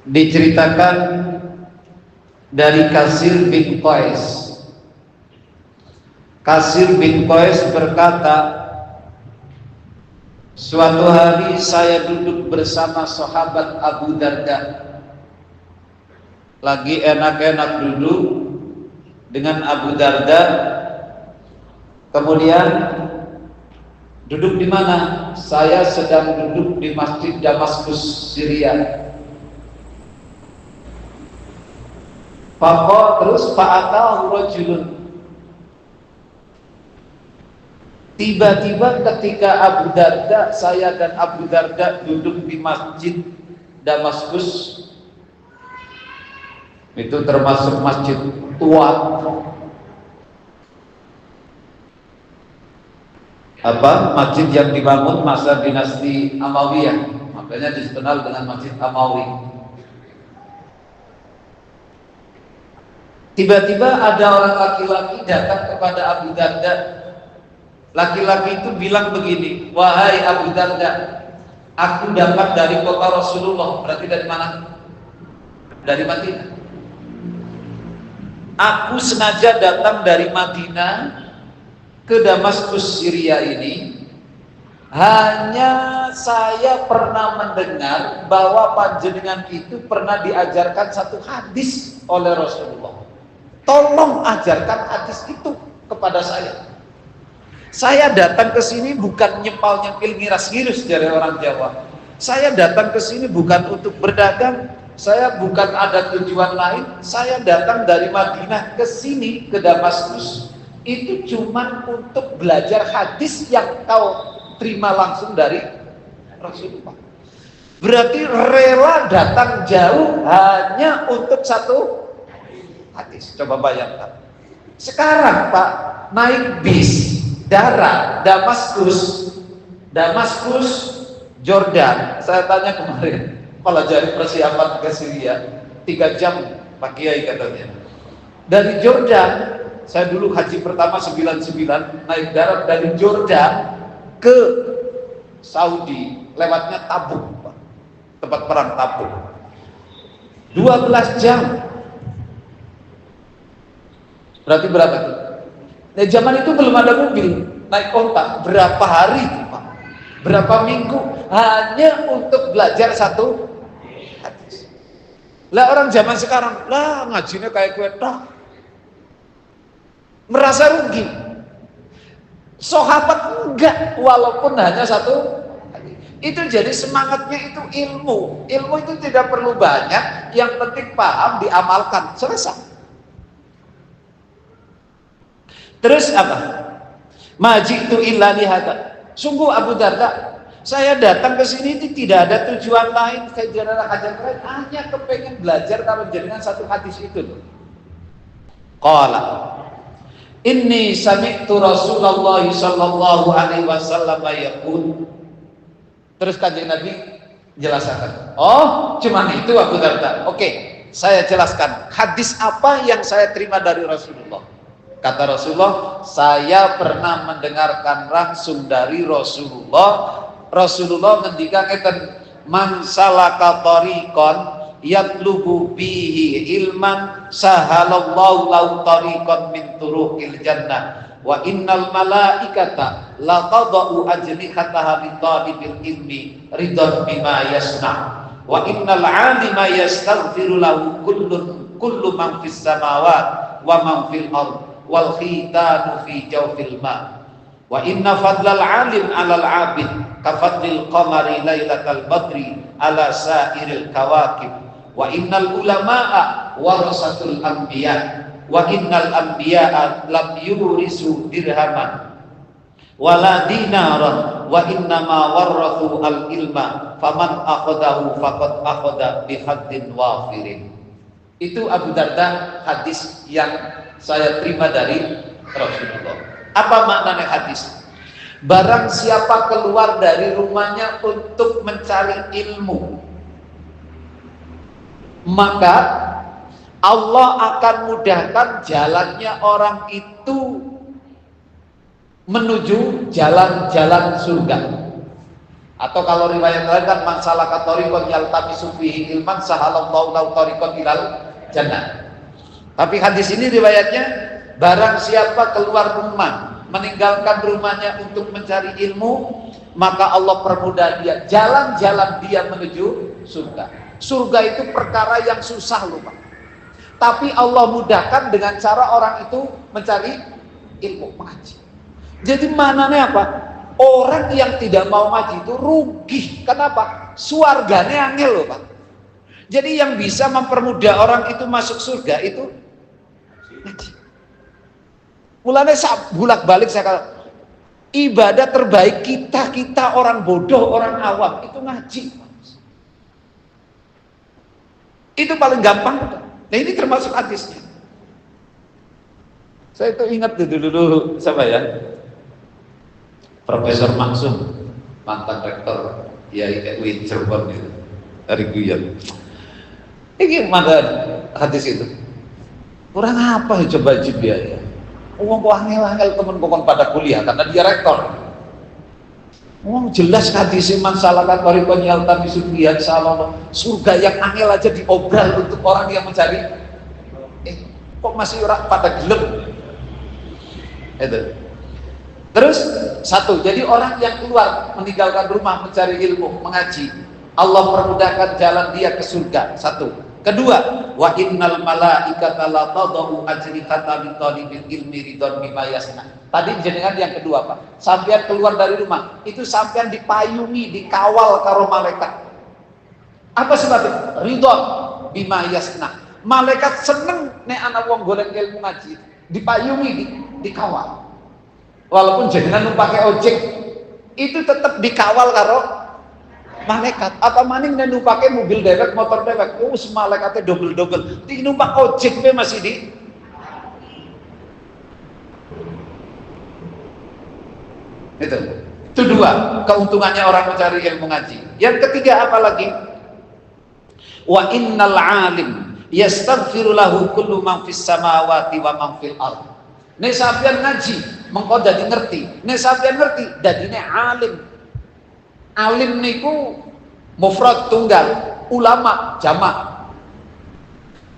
Diceritakan dari Kasir bin Qais. Kasir bin Qais berkata, suatu hari saya duduk bersama sahabat Abu Darda, lagi enak-enak duduk dengan Abu Darda. Kemudian duduk di mana? Saya sedang duduk di Masjid Damaskus, Syria. Terus fa'atahu rajulun. Tiba-tiba ketika Abu Darda, saya dan Abu Darda duduk di Masjid Damaskus, itu termasuk masjid tua, masjid yang dibangun masa dinasti Amawiyah, makanya dikenal dengan Masjid Amawi. Tiba-tiba ada orang laki-laki datang kepada Abu Darda. Laki-laki itu bilang begini, wahai Abu Darda, aku dapat dari kota Rasulullah. Berarti dari mana? Dari Madinah. Aku sengaja datang dari Madinah ke Damaskus, Syria ini. Hanya saya pernah mendengar bahwa panjenengan itu pernah diajarkan satu hadis oleh Rasulullah. Tolong ajarkan hadis itu kepada saya. Saya datang ke sini bukan nyempil ngiras-ngirus dari orang Jawa. Saya datang ke sini bukan untuk berdagang. Saya bukan ada tujuan lain. Saya datang dari Madinah ke sini, ke Damaskus. Itu cuma untuk belajar hadis yang kau terima langsung dari Rasulullah. Berarti rela datang jauh hanya untuk satu hadis. Coba bayangkan. Sekarang Pak, naik bis darat Damaskus, Jordan. Saya tanya kemarin, kalau jadi persiapan ke Syria 3 jam Pak Kiai katanya. Dari Jordan, saya dulu haji pertama 99, naik darat dari Jordan ke Saudi, lewatnya Tabuk, Pak. Tempat perang Tabuk. 12 jam. Berarti berapa tuh? Nah, zaman itu belum ada mobil, naik onta. Berapa hari itu, Pak? Berapa minggu hanya untuk belajar satu hadis. Lah orang zaman sekarang, lah ngajinya kayak kue tok. Merasa rugi. Sahabat enggak, walaupun hanya satu hadis. Itu jadi semangatnya itu ilmu. Ilmu itu tidak perlu banyak, yang penting paham, diamalkan, selesai. Terus apa? Majitu illa lihada. Sungguh Abu Darda, saya datang ke sini tidak ada tujuan lain, kajian lain, hanya kepengen belajar kalau jenengan satu hadis itu. Qala inni sami'tu Rasulullah sallallahu alaihi wasallam yaqul. Terus kanjeng Nabi jelaskan. Oh, cuman itu Abu Darda. Oke, saya jelaskan hadis apa yang saya terima dari Rasulullah. Kata Rasulullah, saya pernah mendengarkan langsung dari Rasulullah. Rasulullah ngendikaken, man salaka tariqan yatlubu bihi ilman sahalallahu lahu tariqan min turuqil jannah wa innal malaikata la tadau ajnihataha li talibil ilmi ridwan bima yasna wa innal alima yastaghfiru lahu kullu man fis samawati wa man fil ardh wal khitanu fi jawfil ma wa inna fadlal alim alal abid kafadlil qamari lailatal badri ala sairil kawakib wa innal ulama'a warasatul anbiya wa innal anbiya'a lam yurisu dirhaman wala dinaran wa innama warathu al ilma faman akhadahu faqad akhada bihaddin wafirin. Itu Abu Darda, hadis yang saya terima dari Rasulullah. Apa maknanya hadis? Barang siapa keluar dari rumahnya untuk mencari ilmu, maka Allah akan mudahkan jalannya orang itu menuju jalan-jalan surga. Atau kalau riwayat lain kan man salaka thariqan yaltamisu fihi ilman sahalallahu lahu thariqan ilal jannah. Tapi hadis ini riwayatnya, barang siapa keluar rumah, meninggalkan rumahnya untuk mencari ilmu, maka Allah permudah dia, jalan-jalan dia menuju surga. Surga itu perkara yang susah loh Pak. Tapi Allah mudahkan dengan cara orang itu mencari ilmu, mengaji. Jadi maknanya apa? Orang yang tidak mau ngaji itu rugi. Kenapa? Suarganya angel loh Pak. Jadi yang bisa mempermudah orang itu masuk surga itu ngaji. Mulanya bolak-balik saya kata, ibadah terbaik kita orang bodoh, orang awam itu ngaji. Itu paling gampang. Nah ini termasuk hadisnya. Saya itu ingat dulu siapa ya? Profesor Maksum, mantan rektor UIN Cirebon itu, dari Guyon. Ini mantan hadis itu. Kurang apa ya coba dia ya? Kok angel-angel temen kokon pada kuliah karena dia rektor. Jelas hadis man salakat thariqan yaltamisu fihi ilman, surga yang angel aja diobral untuk orang yang mencari. Kok masih orang pada gelem? Itu. Terus satu, jadi orang yang keluar meninggalkan rumah mencari ilmu, mengaji, Allah permudahkan jalan dia ke surga. Satu. Kedua, wa innal malaikata la tadau ajrihata min talibil ilmi ridon bima yasna. Tadi jenengan yang kedua Pak, sampean keluar dari rumah, itu sampean dipayungi, dikawal karo malaikat. Apa sebabnya? Ridon bima yasna. Malaikat seneng nek ana wong golek ilmu ngaji, dipayungi, dikawal. Walaupun jenengan pakai ojek, itu tetap dikawal karo malaikat. Apa maning nek pakai mobil dewek, motor dewek, malaikatnya double. Di numpak ojek masih di. Itu dua keuntungannya orang mencari ilmu ngaji. Yang ketiga apa lagi? Wa innal alim yastaghfiru lahu kullu man fis samawati wa man fil ardh. Nek sampeyan ngaji, mengko dadi ngerti. Nek sampeyan ngerti, dadine alim. Alim niku mufrad tunggal, ulama jamak.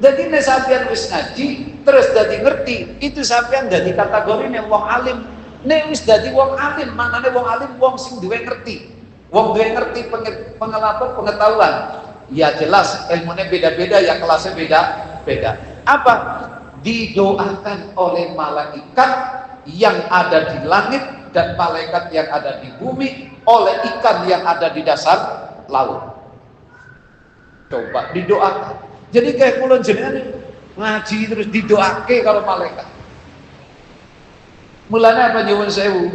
Jadi nek sampeyan wis ngaji, terus dadi ngerti, itu sampeyan dadi kategorine wong alim. Nek wis dadi wong alim, maknane wong alim wong sing duwe ngerti. Wong duwe ngerti pengetahuan. Ya jelas ilmunya beda-beda, ya kelasnya beda-beda. Apa? Didoakan oleh malaikat yang ada di langit dan malaikat yang ada di bumi, oleh ikan yang ada di dasar laut. Coba didoakan. Jadi kayak kula jenengan ngaji terus didoake kalau malaikat. Mulanya apa nyuwun sewu.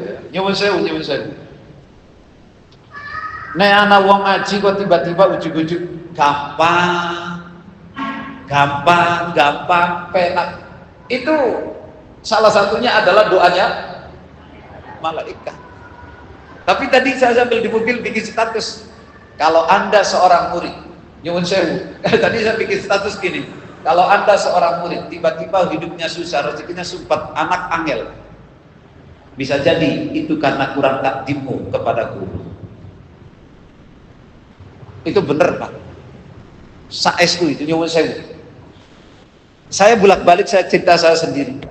Nek ana wong ngaji kok tiba-tiba ujug-ujug gampang, penak. Itu salah satunya adalah doanya malaikat. Tapi tadi saya sambil di mobil bikin status, kalau Anda seorang murid, nyuwun sewu, tadi saya bikin status gini, kalau Anda seorang murid, tiba-tiba hidupnya susah, rezekinya sumpet, anak angel, bisa jadi itu karena kurang takdimu kepada guru. Itu benar Pak. Saestu itu nyuwun sewu. Saya bolak-balik saya cerita saya sendiri.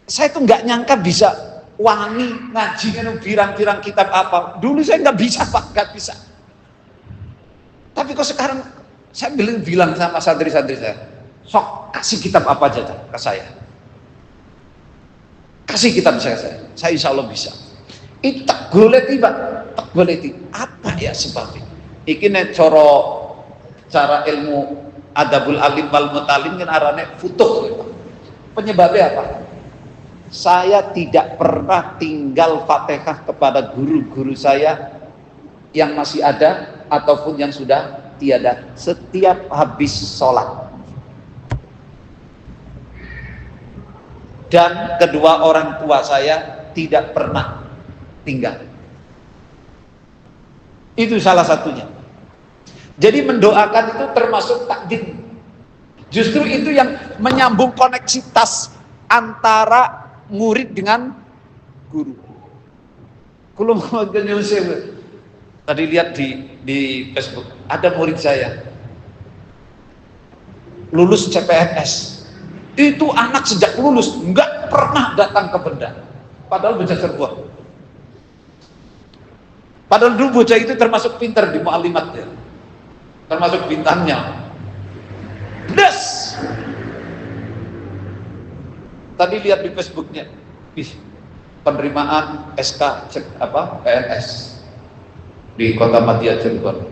Saya tuh nggak nyangka bisa wani ngaji kan pirang-pirang kitab apa. Dulu saya nggak bisa Pak, nggak bisa. Tapi kok sekarang saya bilang sama santri-santri saya, sok kasih kitab apa aja ke saya. Kasih kitab saya insya Allah bisa. Itu tak goleti Pak, tak goleti. Apa ya sebabnya? Iki nek cara ilmu adabul alim wal mutalim kan arane futuh. Penyebabnya apa? Saya tidak pernah tinggal Fatihah kepada guru-guru saya yang masih ada ataupun yang sudah tiada setiap habis sholat. Dan kedua orang tua saya tidak pernah tinggal. Itu salah satunya. Jadi mendoakan itu termasuk takdim. Justru itu yang menyambung koneksitas antara murid dengan guru. Kulo mau ke nyuwun sewu. Tadi lihat di Facebook, ada murid saya lulus CPNS. Itu anak sejak lulus nggak pernah datang ke benda. Padahal bocah cerdas. Padahal dulu bocah itu termasuk pintar di mu'alimat ya. Termasuk bintangnya. Des. Tadi lihat di Facebooknya, penerimaan SK PNS di Kota Madia Cirebon.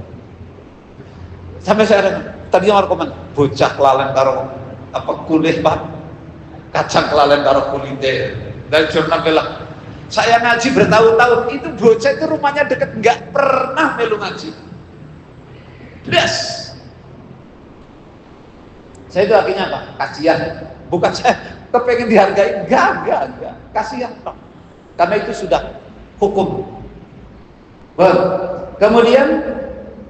Sampai saya tadi yang rekomen bocah kelalen karo kulit Pak, kacang kelalen karo kulite. Dari jurnal bilang, saya ngaji bertahun-tahun, itu bocah itu rumahnya deket, nggak pernah melu ngaji. Des. Saya itu akhirnya apa? Kasihan. Bukan saya kepengen dihargai, enggak. Kasihan toh. Karena itu sudah hukum. Kemudian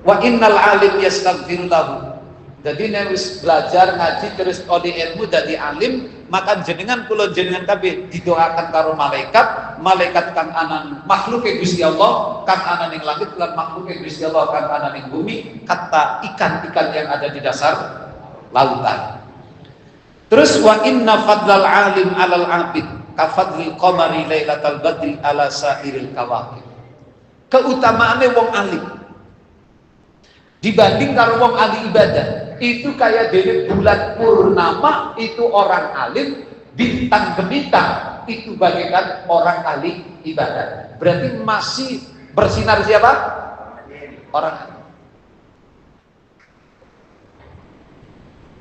wa innal alim yastaghfiru lahu. Jadi nek wis belajar ngaji terus kode ilmu dadi alim, maka jenengan kula jenengan kabeh didoakan karo malaikat kang anan makhluke Gusti Allah, kang anan ing langit lan makhluke Gusti Allah kang anan ing bumi, kata ikan-ikan yang ada di dasar lautan. Terus wa inna fadlal alim 'alal 'abid ka fadlil qamari lailatal badri 'ala sairil kawakib. Keutamaane wong alim dibanding karo wong ahli ibadah itu kayak dari bulan purnama itu orang alim, bintang gemilang itu bagaikan orang ahli ibadah. Berarti masih bersinar siapa? Orang alim.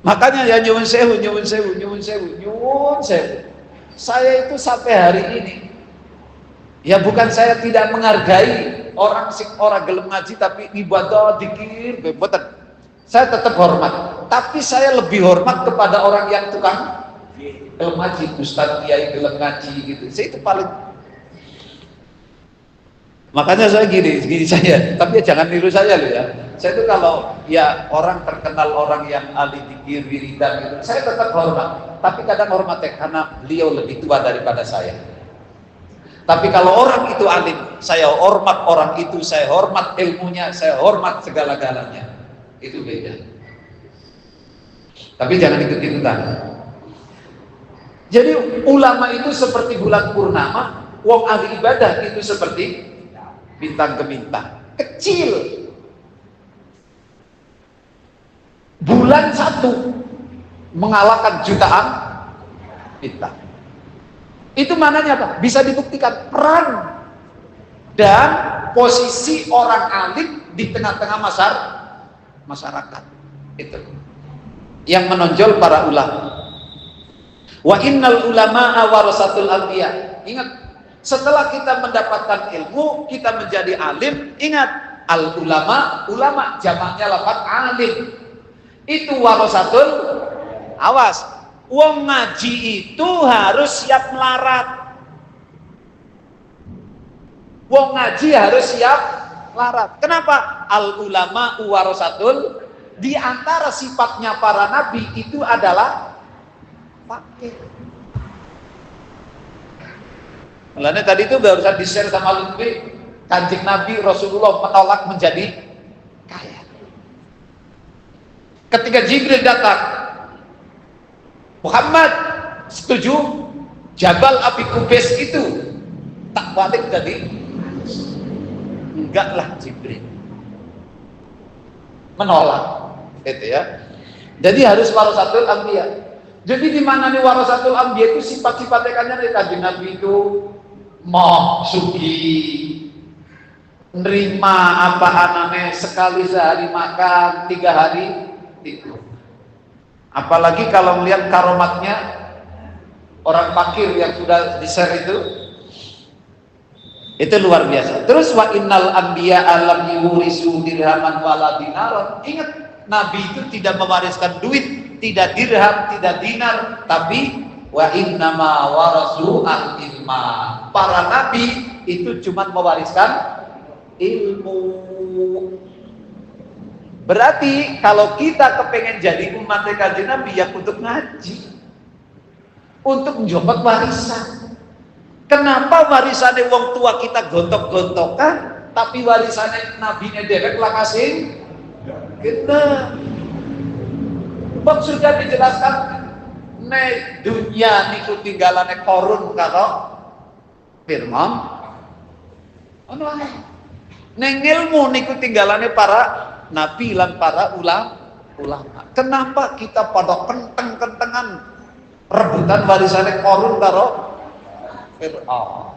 Makanya ya nyuwun sewu. Saya itu sampai hari ini ya bukan saya tidak menghargai orang gelem ngaji tapi ibadah dikir bebetan. Saya tetap hormat, tapi saya lebih hormat kepada orang yang tukang gelem ngaji, ustaz kiai gelem ngaji gitu. Saya itu paling. Makanya saya gini saya, tapi ya jangan niru saya loh ya. Saya itu kalau ya orang terkenal orang yang ahli dikir wiridan gitu, saya tetap hormat. Tapi kadang hormatnya karena beliau lebih tua daripada saya. Tapi kalau orang itu alim, saya hormat orang itu, saya hormat ilmunya, saya hormat segala-galanya. Itu beda. Tapi jangan ikut-ikutan. Jadi ulama itu seperti bulan purnama, wong ahli ibadah itu seperti bintang gemintang. Kecil. Bulan satu mengalahkan jutaan bintang. Itu mananya Pak? Bisa dibuktikan peran dan posisi orang alim di tengah-tengah masyarakat. Itu yang menonjol para ulama. Wa innal ulama'a warasatul anbiya. Ingat, setelah kita mendapatkan ilmu, kita menjadi alim, ingat al ulama jamaknya lafaz alim. Itu warasatul, awas. Wong ngaji itu harus siap melarat. Wong ngaji harus siap melarat. Kenapa? Al ulama warasatul, di antara sifatnya para nabi itu adalah fakir. Mulanya tadi itu barusan di-share sama Lutfi, Kanjeng Nabi Rasulullah menolak menjadi kaya. Ketika Jibril datang, Muhammad setuju Jabal Abi Kubais itu tak balik tadi? Enggaklah, Jibril menolak itu ya. Jadi harus warasatul anbiya. Jadi di mana nih warasatul anbiya itu sifat-sifatnya kan dari Kanjeng Nabi itu mau sugi, nerima apa anaknya sekali sehari makan 3 hari itu. Apalagi kalau melihat karomatnya orang fakir yang sudah di-share itu luar biasa. Terus wa innal anbiya alam yurisu dirhaman wala dinaran. Ingat, nabi itu tidak mewariskan duit, tidak dirham, tidak dinar, tapi wa innama warasu al-ilma. Para nabi itu cuma mewariskan ilmu. Berarti kalau kita kepengen jadi umat Kanjeng Nabi yang untuk ngaji, untuk menjemput warisan. Kenapa warisannya wong tua kita gontok-gontokan, tapi warisannya nabinya dewek lah kasih kita. Bang sudah dijelaskan ne dunia niku tinggalane korun karo firman ono ae. Neng ilmu niku tinggalane para nabi lan para ulama. Kenapa kita pada kenteng-kentengan rebutan warisannya korun karo Fir'aun?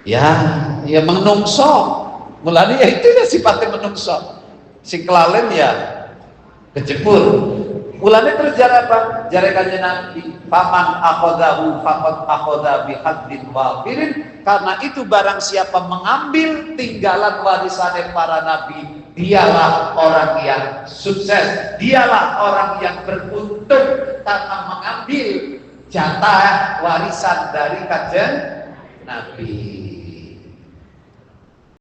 Ya menungso. Mulane ya itu ya sifatnya menungso. Sing kelalen ya kejebur. Mulane terus jar apa? Jare kanjeng Nabi, "Faman akhadahu faqad akhadha bihaddin wafirin." Karena itu barang siapa mengambil tinggalan warisan para nabi, dialah orang yang sukses, dialah orang yang beruntung karena mengambil jatah warisan dari kanjeng Nabi.